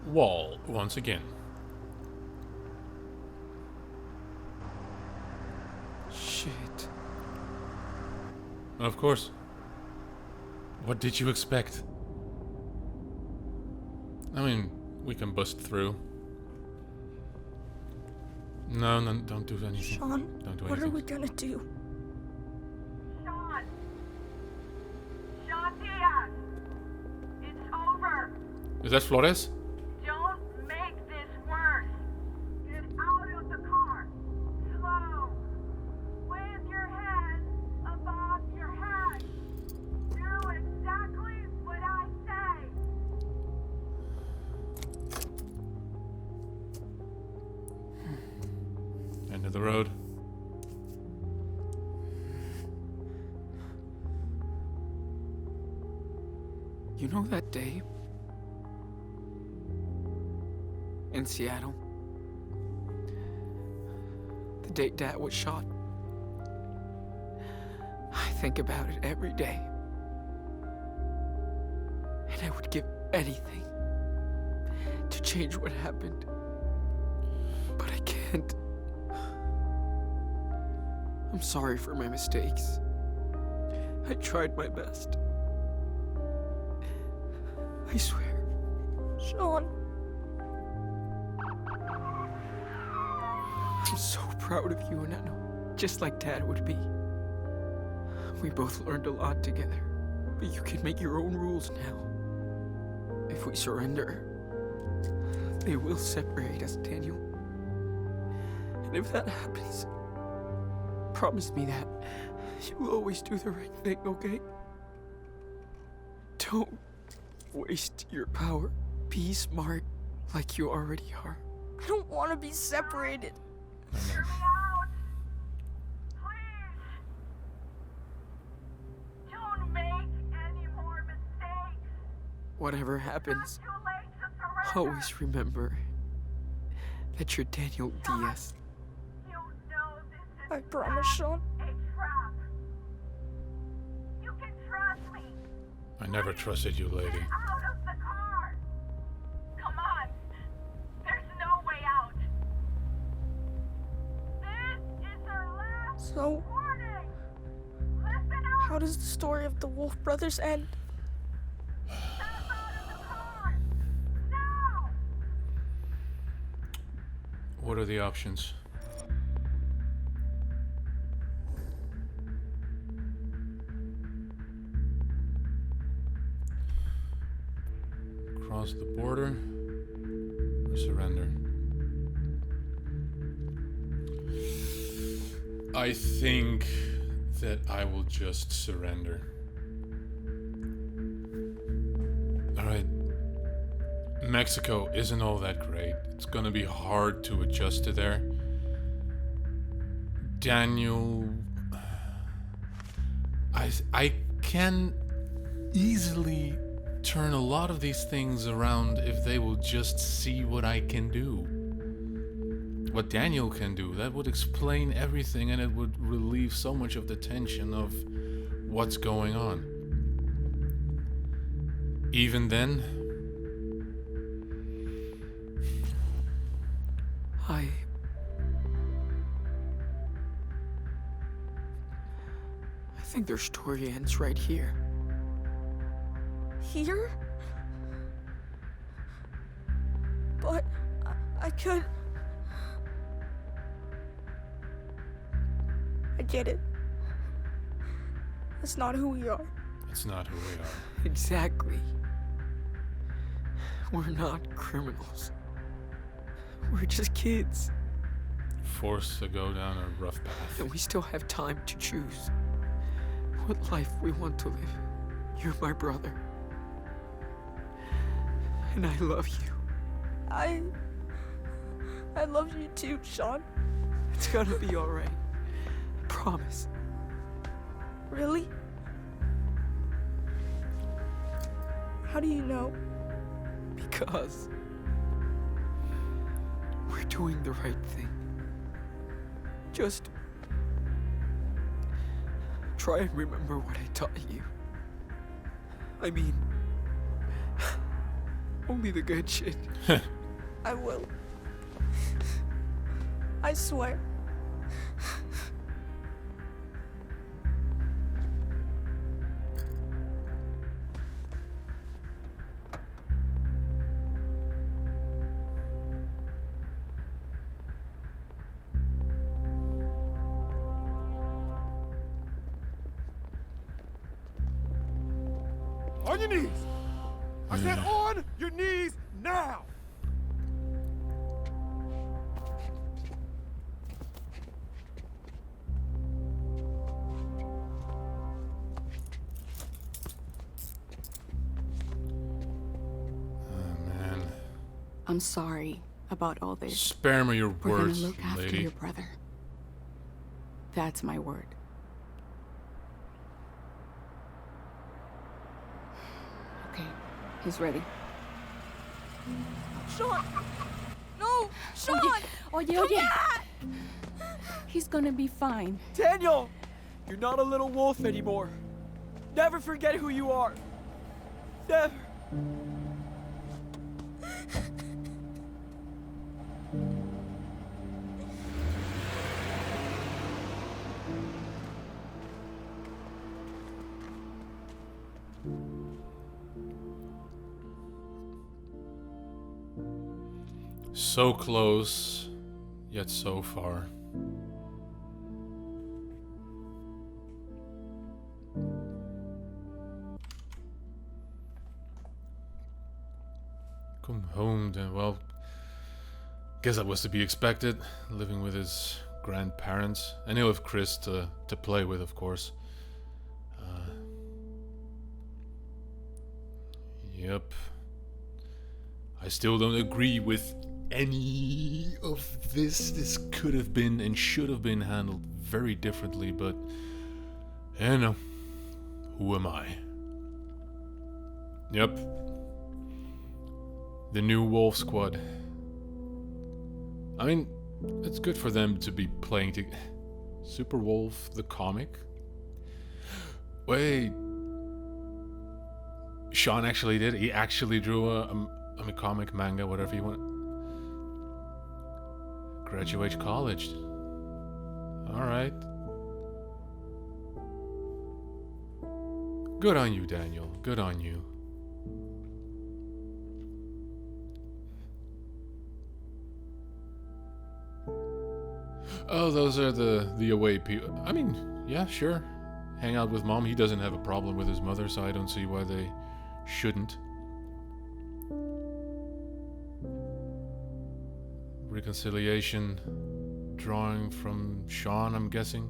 wall once again. Shit. Of course. What did you expect? I mean, we can bust through. No, don't do anything. Sean, Don't do what are anything. we gonna do? Sean! Sean Diaz! It's over! Is that Flores? Don't make this worse! Get out of the car! Slow! With your head above your head! Do exactly what I say! End of the road. You know that day? In Seattle? The day Dad was shot? I think about it every day. And I would give anything to change what happened. But I can't. I'm sorry for my mistakes. I tried my best. I swear. Sean, I'm so proud of you, and I know, just like Dad would be. We both learned a lot together, but you can make your own rules now. If we surrender, they will separate us, Daniel. And if that happens, promise me that you will always do the right thing, okay? Don't waste your power. Be smart like you already are. I don't want to be separated. Hear me out! Please! Don't make any more mistakes! Whatever happens, Too late to surrender! always remember that you're Daniel Diaz. You know this is I promise, Sean. a trap! You can trust me! I never trusted you, lady. Get out of the car! Come on! There's no way out! This is our last So, warning! Listen up! how does the story of the Wolf brothers end? Step out of the car! Now! What are the options? Cross the border or surrender? I think that I will just surrender. Alright. Mexico isn't all that great. It's gonna be hard to adjust to there. Daniel. I can easily turn a lot of these things around if they will just see what I can do. What Daniel can do, that would explain everything and it would relieve so much of the tension of what's going on. Even then, I think their story ends right here. Here? But I could. I get it. That's not who we are. it's not who we are. Exactly. We're not criminals. We're just kids. Forced to go down a rough path. And we still have time to choose what life we want to live. You're my brother. And I love you. I love you too, Sean. It's gonna be alright. I promise. Really? How do you know? Because we're doing the right thing. Just try and remember what I taught you. I mean, Only the good shit. I will. I swear. On your knees! I said on your knees now! Man. I'm sorry about all this. Spare me your We're gonna words, look after lady. your brother. That's my word. Okay, he's ready. Sean! No! Sean! Oye, Come oye. back! He's gonna be fine. Daniel! You're not a little wolf anymore. Never forget who you are. Never. So close, yet so far. Come home then. Well, guess that was to be expected. Living with his grandparents. And he'll have Chris to play with, of course. Yep. I still don't agree with any of this. This could have been and should have been handled very differently, but you know, who am I? Yep. The new Wolf Squad. I mean, it's good for them to be playing to Super Wolf the comic. Wait. Sean actually did. He actually drew a comic, manga, whatever you want. Graduate college. Alright. Good on you, Daniel. Good on you. Oh, those are the away people. I mean, yeah, sure. Hang out with mom. He doesn't have a problem with his mother, so I don't see why they shouldn't. Reconciliation drawing from Sean, I'm guessing.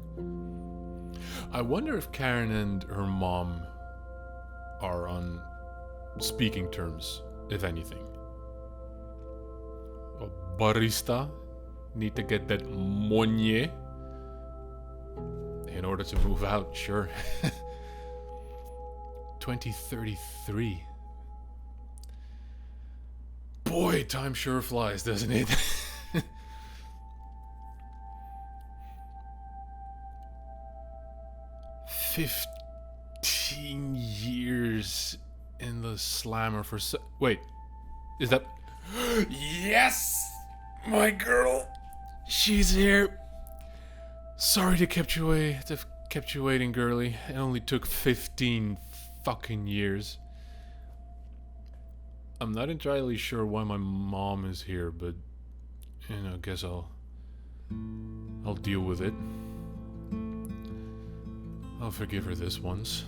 I wonder if Karen and her mom are on speaking terms, if anything. A barista need to get that money in order to move out, sure. 2033. Boy, time sure flies, doesn't it? "15 years in the slammer for wait, is that... Yes! My girl! She's here! Sorry to kept you waiting, girly. It only took 15 fucking years. I'm not entirely sure why my mom is here, but you know, I guess I'll deal with it. I'll forgive her this once.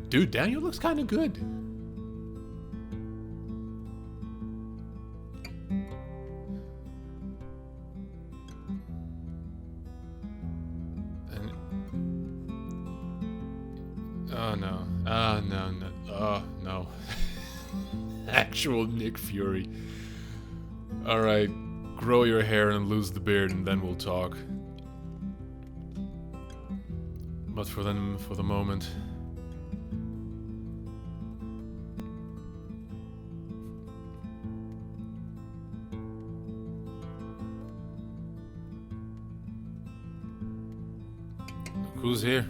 Dude, Daniel looks kind of good. Oh no. No. Oh no. Actual Nick Fury. Alright, grow your hair and lose the beard and then we'll talk. But for the moment... Who's here?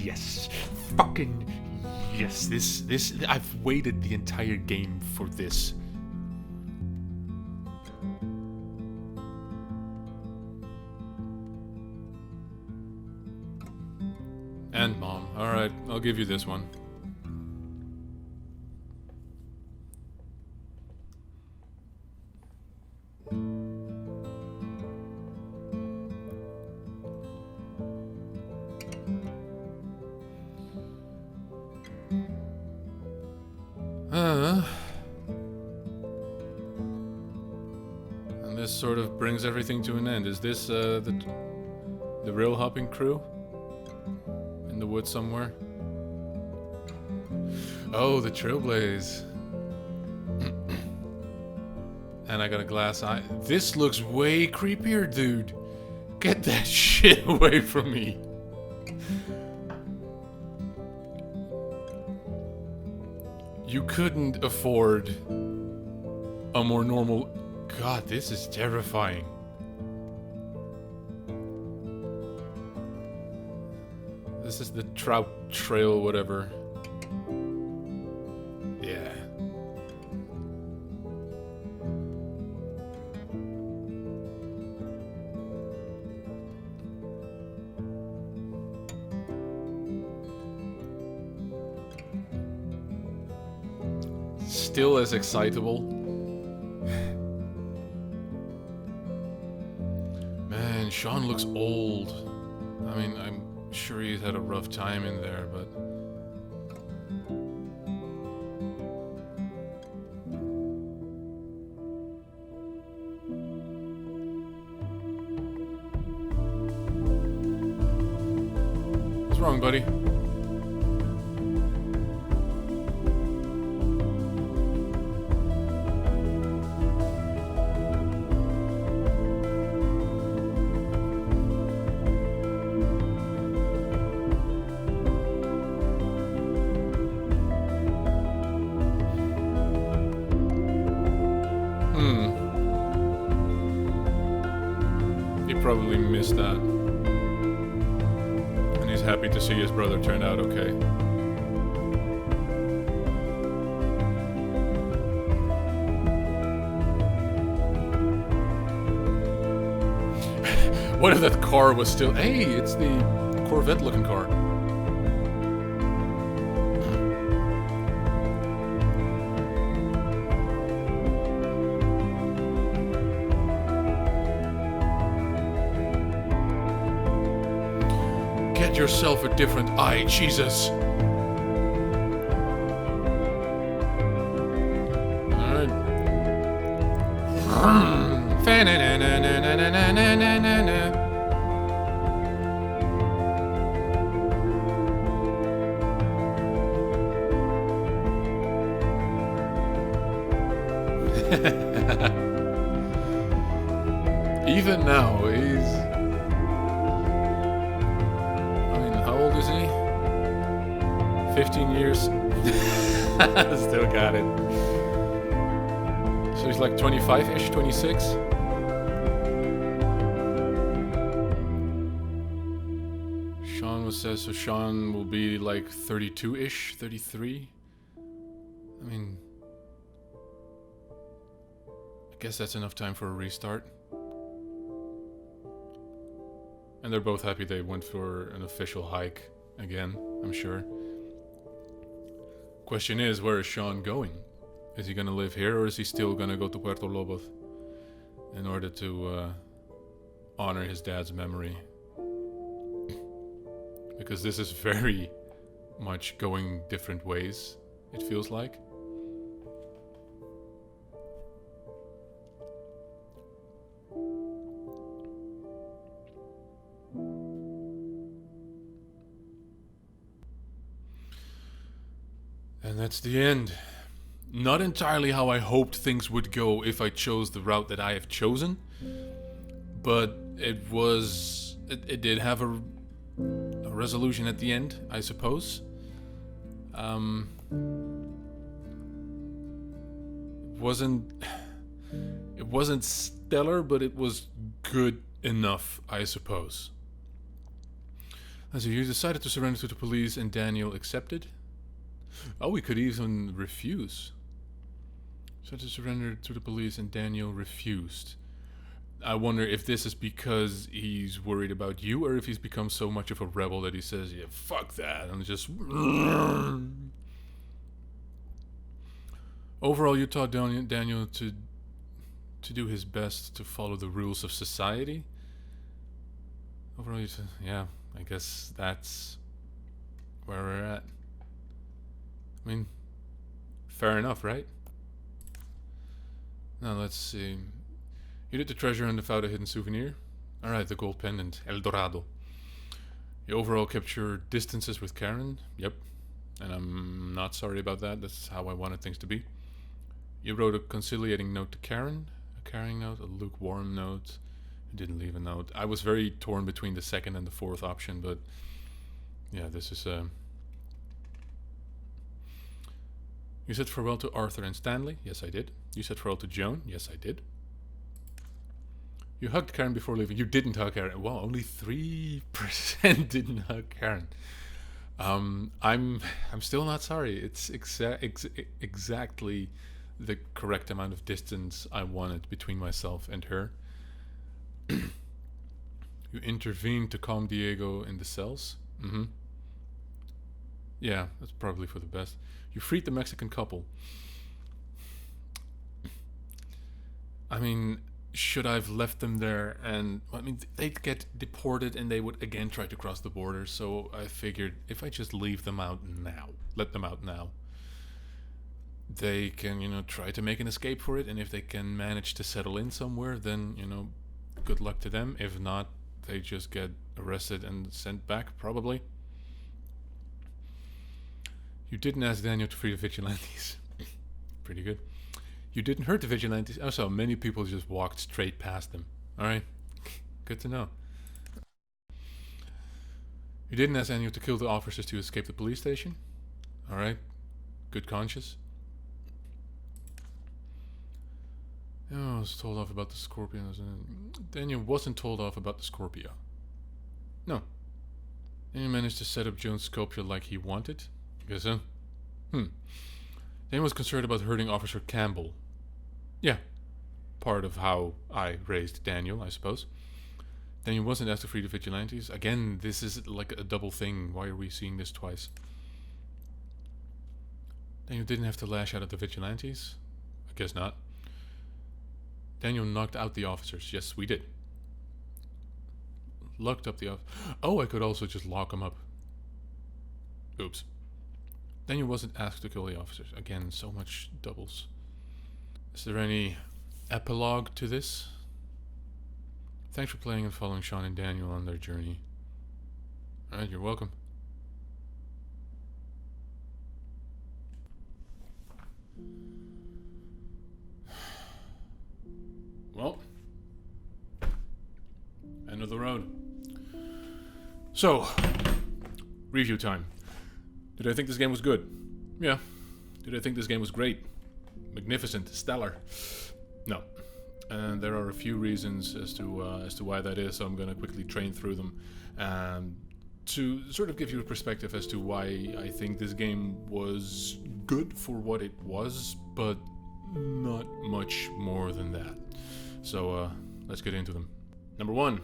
yes. Fucking yes. This I've waited the entire game for this. And Mom. Alright, I'll give you this one. And this sort of brings everything to an end. Is this the rail hopping crew? In the woods somewhere? Oh, the Trailblaze. And I got a glass eye. This looks way creepier, dude. Get that shit away from me. You couldn't afford a more normal... God, this is terrifying. This is the trout trail, whatever. Yeah. Still as excitable. Man, Sean looks old. I mean, I'm sure he's had a rough time in there, but... What's wrong, buddy? Probably missed that. And he's happy to see his brother turned out okay. What if that car was still... Hey, it's the Corvette looking car. Get yourself a different eye, Jesus. Alright. Even now, he's... 15 years. Still got it. So he's like 25-ish, 26? Sean was says, so Sean will be like 32-ish, 33? I mean... I guess that's enough time for a restart. And they're both happy they went for an official hike again, I'm sure. Question is, where is Sean going? Is he gonna live here, or is he still gonna go to Puerto Lobos in order to honor his dad's memory? Because this is very much going different ways, it feels like. And that's the end. Not entirely how I hoped things would go if I chose the route that I have chosen, but it did have a resolution at the end, I suppose. It wasn't stellar, but it was good enough, I suppose. So you decided to surrender to the police and Daniel accepted? Oh, we could even refuse. Decided to surrender to the police and Daniel refused. I wonder if this is because he's worried about you or if he's become so much of a rebel that he says, yeah, fuck that, and just... Overall, you taught Daniel to do his best to follow the rules of society? Overall, yeah, I guess that's where we're at. I mean, fair enough, right? Now, let's see. You did the treasure and found a hidden souvenir. Alright, the gold pendant, El Dorado. You overall kept your distances with Karen. Yep. And I'm not sorry about that. That's how I wanted things to be. You wrote a conciliating note to Karen. A caring note, a lukewarm note. You didn't leave a note. I was very torn between the second and the fourth option, but... yeah, this is... You said farewell to Arthur and Stanley. Yes, I did. You said farewell to Joan. Yes, I did. You hugged Karen before leaving. You didn't hug Karen. Well, only 3% didn't hug Karen. I'm still not sorry. It's exactly the correct amount of distance I wanted between myself and her. You intervened to calm Diego in the cells. Yeah, that's probably for the best. You freed the Mexican couple. I mean, should I have left them there? And I mean, they'd get deported and they would again try to cross the border. So I figured if I just leave them out now, let them out now, they can, try to make an escape for it. And if they can manage to settle in somewhere, then, good luck to them. If not, they just get arrested and sent back, probably. You didn't ask Daniel to free the vigilantes. Pretty good. You didn't hurt the vigilantes. Oh, so many people just walked straight past them. Alright. Good to know. You didn't ask Daniel to kill the officers to escape the police station. Alright. Good conscience. Oh, I was told off about the Scorpions. Daniel wasn't told off about the Scorpio. No. Daniel managed to set up Joan's sculpture like he wanted. Guess so. Daniel was concerned about hurting Officer Campbell. Yeah. Part of how I raised Daniel, I suppose. Daniel wasn't asked to free the vigilantes. Again, this is like a double thing. Why are we seeing this twice? Daniel didn't have to lash out at the vigilantes. I guess not. Daniel knocked out the officers. Yes, we did. Locked up the officers. Oh, I could also just lock them up. Oops. Daniel wasn't asked to kill the officers. Again, so much doubles. Is there any epilogue to this? Thanks for playing and following Sean and Daniel on their journey. Alright, you're welcome. Well, end of the road. So, review time. Did I think this game was good? Yeah. Did I think this game was great? Magnificent? Stellar? No. And there are a few reasons as to why that is, so I'm going to quickly train through them to sort of give you a perspective as to why I think this game was good for what it was, but not much more than that. So let's get into them. Number 1,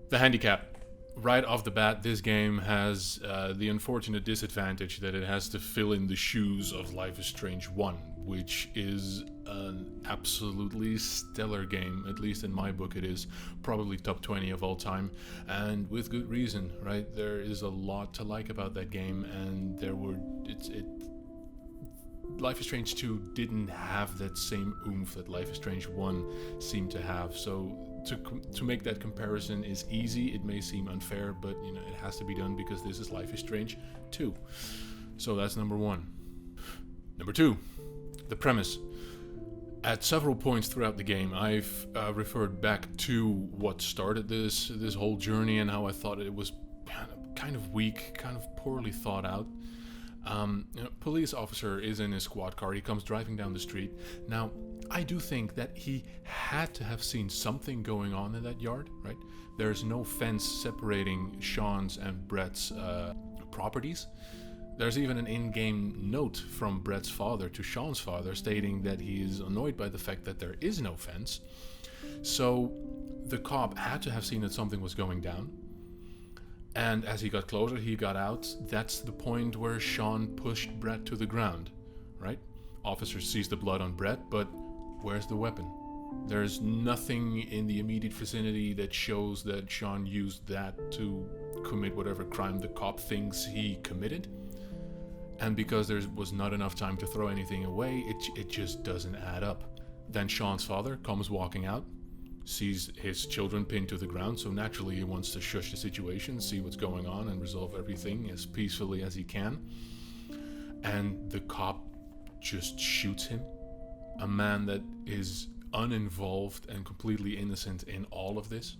the handicap. Right off the bat, this game has the unfortunate disadvantage that it has to fill in the shoes of Life is Strange 1, which is an absolutely stellar game. At least in my book it is. Probably top 20 of all time, and with good reason, right? There is a lot to like about that game, and Life is Strange 2 didn't have that same oomph that Life is Strange 1 seemed to have, so to make that comparison is easy. It may seem unfair, but it has to be done because this is Life is Strange 2. So that's number 1. Number 2, the premise. At several points throughout the game, I've referred back to what started this whole journey and how I thought it was kind of weak, kind of poorly thought out. Police officer is in his squad car. He comes driving down the street. Now, I do think that he had to have seen something going on in that yard, right? There's no fence separating Sean's and Brett's properties. There's even an in-game note from Brett's father to Sean's father stating that he is annoyed by the fact that there is no fence. So the cop had to have seen that something was going down. And as he got closer, he got out. That's the point where Sean pushed Brett to the ground, right? Officer sees the blood on Brett, but where's the weapon? There's nothing in the immediate vicinity that shows that Sean used that to commit whatever crime the cop thinks he committed. And because there was not enough time to throw anything away, it just doesn't add up. Then Sean's father comes walking out, sees his children pinned to the ground, so naturally he wants to shush the situation, see what's going on, and resolve everything as peacefully as he can. And the cop just shoots him. A man that is uninvolved and completely innocent in all of this.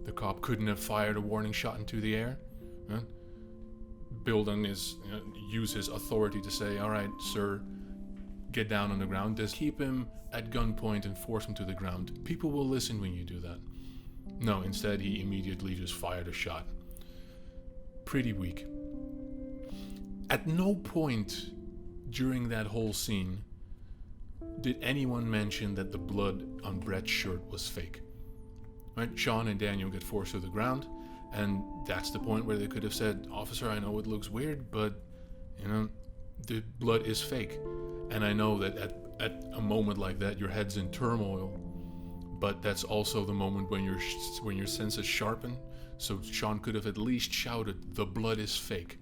The cop couldn't have fired a warning shot into the air. Build on use his authority to say, all right, sir, get down on the ground. Just keep him at gunpoint and force him to the ground. People will listen when you do that. No, instead he immediately just fired a shot. Pretty weak. At no point during that whole scene did anyone mention that the blood on Brett's shirt was fake. Right? Sean and Daniel get forced to the ground, and that's the point where they could have said, officer, I know it looks weird, but the blood is fake. And I know that at a moment like that your head's in turmoil, but that's also the moment when your senses sharpen. So Sean could have at least shouted, the blood is fake.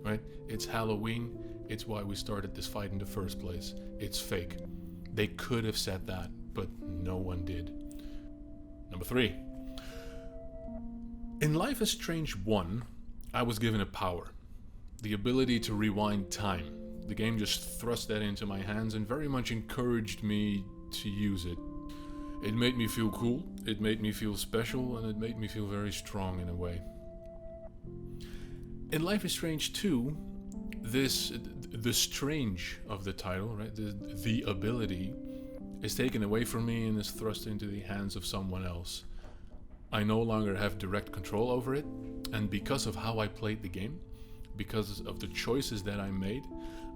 Right? It's Halloween. It's why we started this fight in the first place. It's fake. They could have said that, but no one did. Number 3. In Life is Strange 1, I was given a power. The ability to rewind time. The game just thrust that into my hands and very much encouraged me to use it. It made me feel cool, it made me feel special, and it made me feel very strong in a way. In Life is Strange 2, the strange of the title, right? The ability is taken away from me and is thrust into the hands of someone else. I no longer have direct control over it, and because of how I played the game, because of the choices that I made,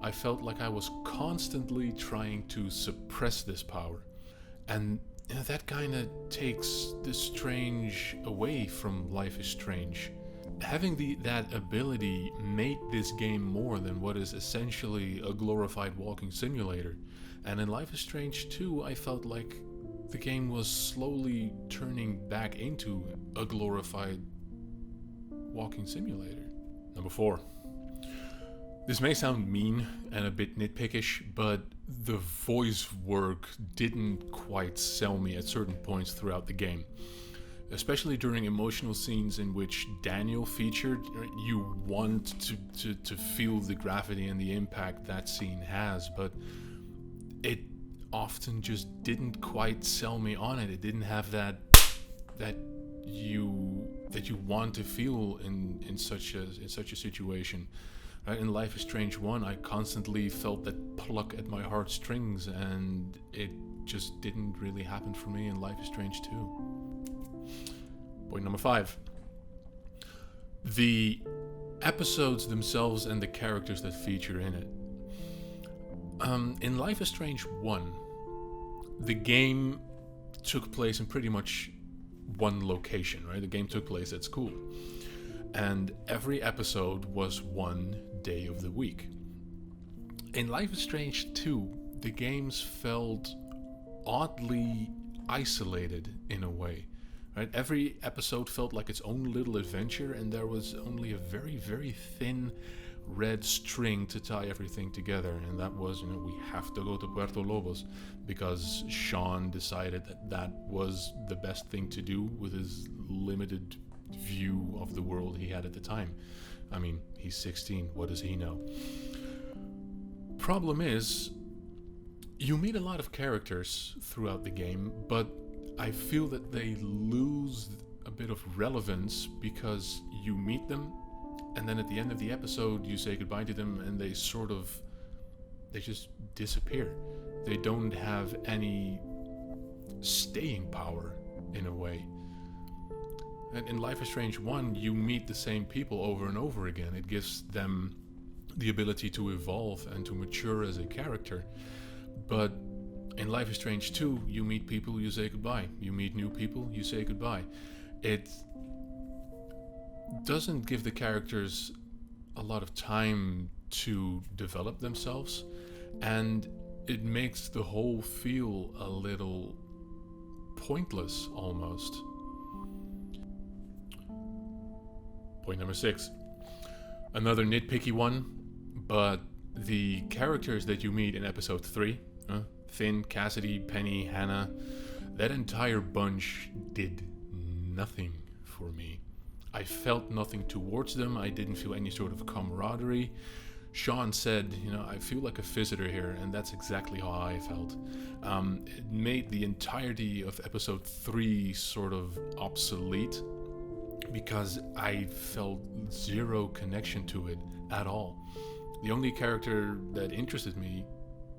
I felt like I was constantly trying to suppress this power. And that kind of takes the strange away from Life is Strange. Having that ability made this game more than what is essentially a glorified walking simulator. And in Life is Strange 2, I felt like the game was slowly turning back into a glorified walking simulator. Number 4. This may sound mean and a bit nitpickish, but the voice work didn't quite sell me at certain points throughout the game. Especially during emotional scenes in which Daniel featured, you want to feel the gravity and the impact that scene has, but it often just didn't quite sell me on it. It didn't have that you want to feel in such a situation. Right? In Life is Strange 1, I constantly felt that pluck at my heartstrings, and it just didn't really happen for me in Life is Strange 2. Point number 5. The episodes themselves and the characters that feature in it. In Life is Strange 1, the game took place in pretty much one location, right? The game took place at school. And every episode was one day of the week. In Life is Strange 2, the games felt oddly isolated in a way. Right? Every episode felt like its own little adventure, and there was only a very, very thin red string to tie everything together, and that was, we have to go to Puerto Lobos, because Sean decided that was the best thing to do with his limited view of the world he had at the time. I mean, he's 16, what does he know? Problem is, you meet a lot of characters throughout the game, but I feel that they lose a bit of relevance because you meet them, and then at the end of the episode you say goodbye to them, and they just disappear. They don't have any staying power in a way. And in Life is Strange 1, you meet the same people over and over again. It gives them the ability to evolve and to mature as a character. But in Life is Strange 2, you meet people, you say goodbye. You meet new people, you say goodbye. It doesn't give the characters a lot of time to develop themselves, and it makes the whole feel a little pointless almost. Point number 6. Another nitpicky one, but the characters that you meet in episode 3, Finn, Cassidy, Penny, Hannah, that entire bunch did nothing for me. I felt nothing towards them. I didn't feel any sort of camaraderie. Sean said, I feel like a visitor here, and that's exactly how I felt. It made the entirety of episode 3 sort of obsolete, because I felt zero connection to it at all. The only character that interested me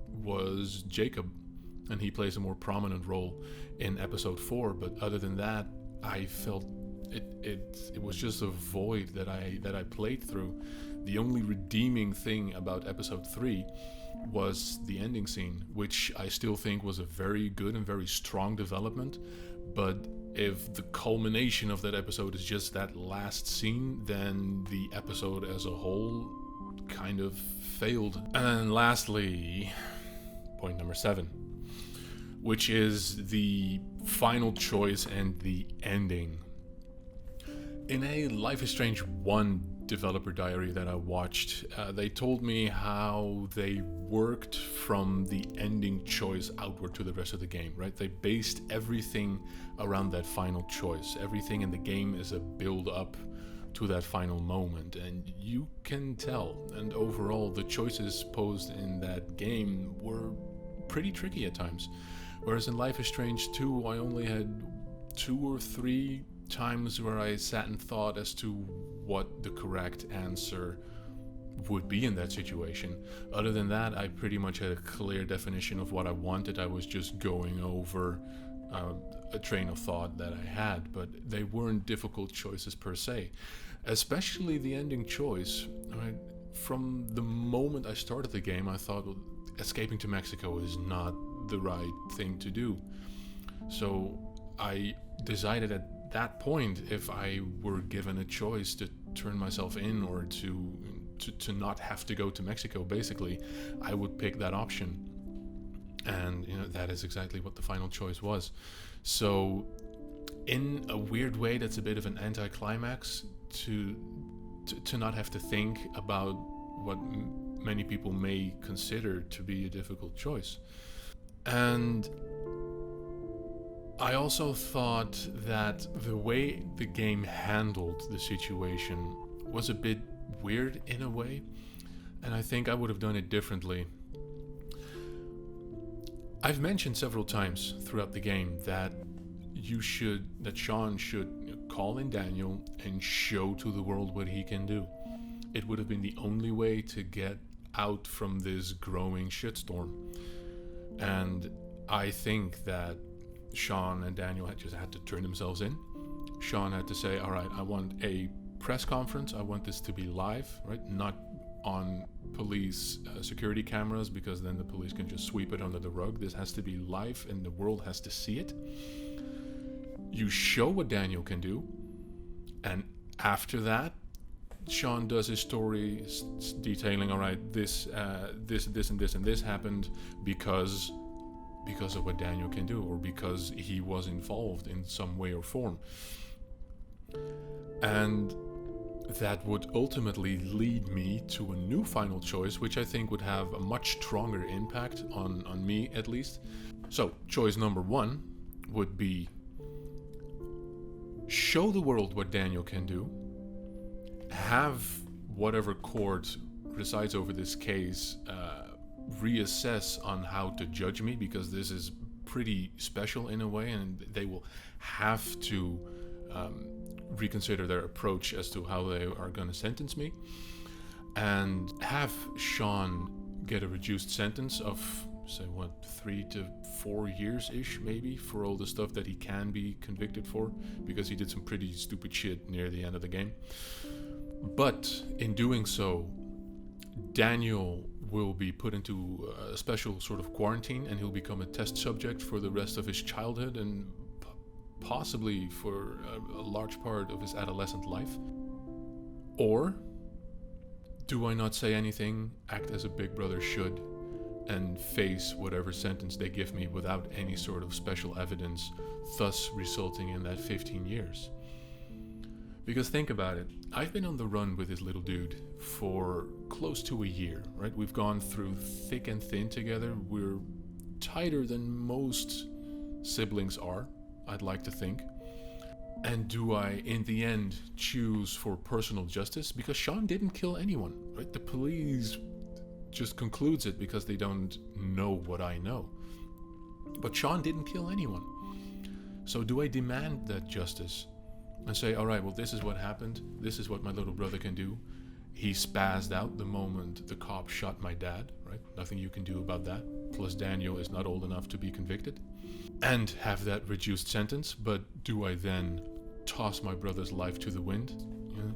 was Jacob, and he plays a more prominent role in episode 4, but other than that, I felt it was just a void that I played through. The only redeeming thing about episode 3 was the ending scene, which I still think was a very good and very strong development. But if the culmination of that episode is just that last scene, then the episode as a whole kind of failed. And then lastly, point number 7, which is the final choice and the ending. In a Life is Strange 1 developer diary that I watched, they told me how they worked from the ending choice outward to the rest of the game, right? They based everything around that final choice. Everything in the game is a build up to that final moment, and you can tell. And overall, the choices posed in that game were pretty tricky at times. Whereas in Life is Strange 2, I only had 2 or 3 times where I sat and thought as to what the correct answer would be in that situation. Other than that, I pretty much had a clear definition of what I wanted. I was just going over a train of thought that I had, but they weren't difficult choices per se. Especially the ending choice. Right? From the moment I started the game, I thought, well, escaping to Mexico is not the right thing to do. So I decided at that point, if I were given a choice to turn myself in or to not have to go to Mexico, basically, I would pick that option. And that is exactly what the final choice was. So in a weird way, that's a bit of an anticlimax to not have to think about what many people may consider to be a difficult choice. And I also thought that the way the game handled the situation was a bit weird in a way, and I think I would have done it differently. I've mentioned several times throughout the game that Sean should call in Daniel and show to the world what he can do. It would have been the only way to get out from this growing shitstorm. And I think that Sean and Daniel had to turn themselves in. Sean had to say, all right, I want a press conference. I want this to be live, right? Not on police security cameras, because then the police can just sweep it under the rug. This has to be live and the world has to see it. You show what Daniel can do, and after that, Sean does his story detailing, all right, this and this happened because of what Daniel can do, or because he was involved in some way or form. And that would ultimately lead me to a new final choice, which I think would have a much stronger impact on me, at least. So, choice number 1 would be show the world what Daniel can do, have whatever court resides over this case reassess on how to judge me, because this is pretty special in a way, and they will have to reconsider their approach as to how they are going to sentence me, and have Sean get a reduced sentence of say, 3 to 4 years-ish, maybe, for all the stuff that he can be convicted for, because he did some pretty stupid shit near the end of the game. But in doing so, Daniel will be put into a special sort of quarantine, and he'll become a test subject for the rest of his childhood and possibly for a large part of his adolescent life. Or do I not say anything, act as a big brother should, and face whatever sentence they give me without any sort of special evidence, thus resulting in that 15 years? Because think about it, I've been on the run with this little dude for close to a year, right? We've gone through thick and thin together. We're tighter than most siblings are, I'd like to think. And do I, in the end, choose for personal justice? Because Sean didn't kill anyone, right? The police just concludes it because they don't know what I know. But Sean didn't kill anyone. So do I demand that justice? And say, all right, well, this is what happened. This is what my little brother can do. He spazzed out the moment the cop shot my dad, right? Nothing you can do about that. Plus, Daniel is not old enough to be convicted. And have that reduced sentence. But do I then toss my brother's life to the wind? You know,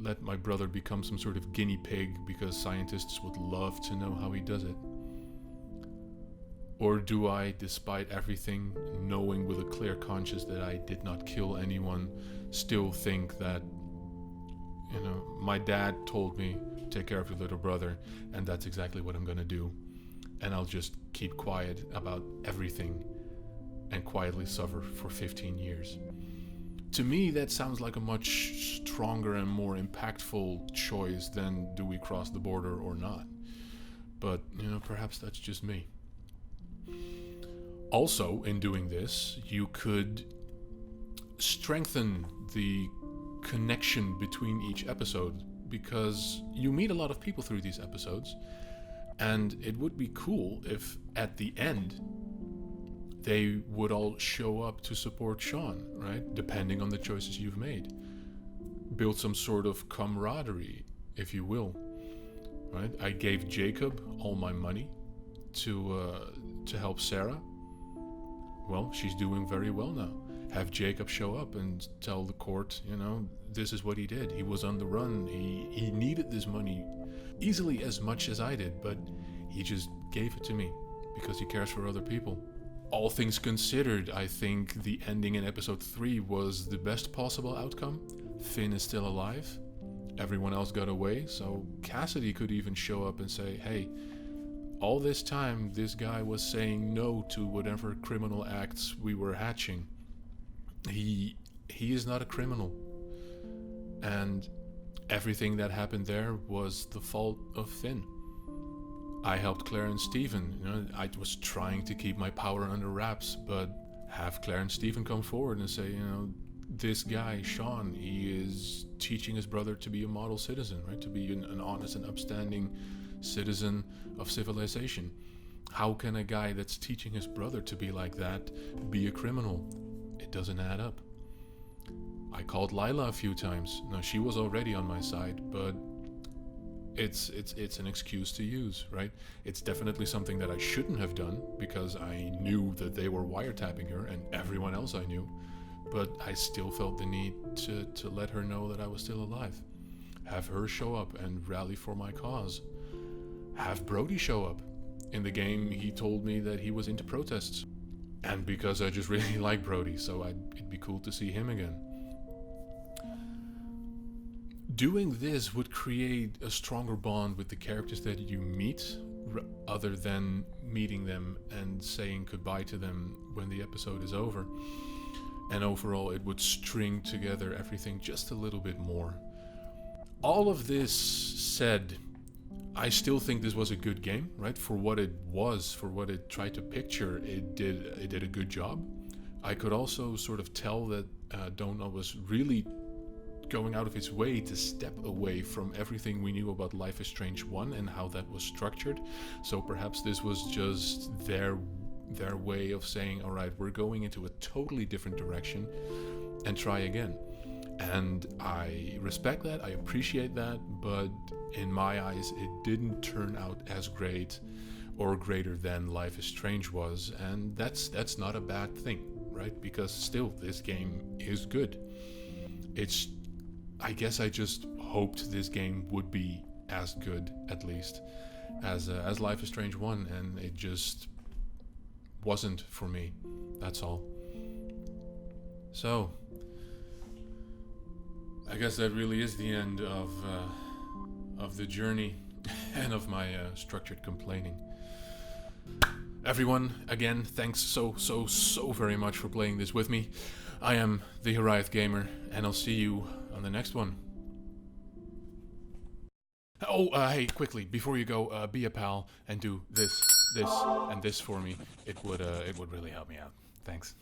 let my brother become some sort of guinea pig because scientists would love to know how he does it? Or do I, despite everything, knowing with a clear conscience that I did not kill anyone, still think that, you know, my dad told me, take care of your little brother, and that's exactly what I'm gonna do. And I'll just keep quiet about everything and quietly suffer for 15 years. To me, that sounds like a much stronger and more impactful choice than do we cross the border or not. But, you know, perhaps that's just me. Also, in doing this, you could strengthen the connection between each episode, because you meet a lot of people through these episodes, and it would be cool if at the end they would all show up to support Sean, right? Depending on the choices you've made. Build some sort of camaraderie, if you will, right? I gave Jacob all my money to help Sarah. Well, she's doing very well now. Have Jacob show up and tell the court, you know, this is what he did. He was on the run. He needed this money easily as much as I did, but he just gave it to me because he cares for other people. All things considered, I think the ending in episode 3 was the best possible outcome. Finn is still alive. Everyone else got away, so Cassidy could even show up and say, hey, all this time, this guy was saying no to whatever criminal acts we were hatching. He is not a criminal. And everything that happened there was the fault of Finn. I helped Claire and Stephen. You know, I was trying to keep my power under wraps, but have Claire and Stephen come forward and say, you know, this guy, Sean, he is teaching his brother to be a model citizen, right? To be an honest and upstanding citizen of civilization. How can a guy that's teaching his brother to be like that be a criminal? It doesn't add up. I called Lila a few times. Now, she was already on my side, but it's an excuse to use, right? It's definitely something that I shouldn't have done because I knew that they were wiretapping her and everyone else I knew, but I still felt the need to let her know that I was still alive. Have her show up and rally for my cause. Have Brody show up. In the game, he told me that he was into protests. And because I just really like Brody, so it'd be cool to see him again. Doing this would create a stronger bond with the characters that you meet, other than meeting them and saying goodbye to them when the episode is over. And overall, it would string together everything just a little bit more. All of this said, I still think this was a good game, right? For what it was, for what it tried to picture, it did a good job. I could also sort of tell that Donut was really going out of its way to step away from everything we knew about Life is Strange 1 and how that was structured. So perhaps this was just their way of saying, all right, we're going into a totally different direction and try again. And I respect that, I appreciate that, but in my eyes, it didn't turn out as great or greater than Life is Strange was, and that's not a bad thing, right? Because still, this game is good. I guess I just hoped this game would be as good, at least, as Life is Strange 1, and it just wasn't for me. That's all. So, I guess that really is the end of the journey and of my structured complaining. Everyone, again, thanks so very much for playing this with me. I am the Hiraeth Gamer, and I'll see you on the next one. Oh, hey, quickly, before you go, be a pal and do this, and this for me. It would really help me out. Thanks.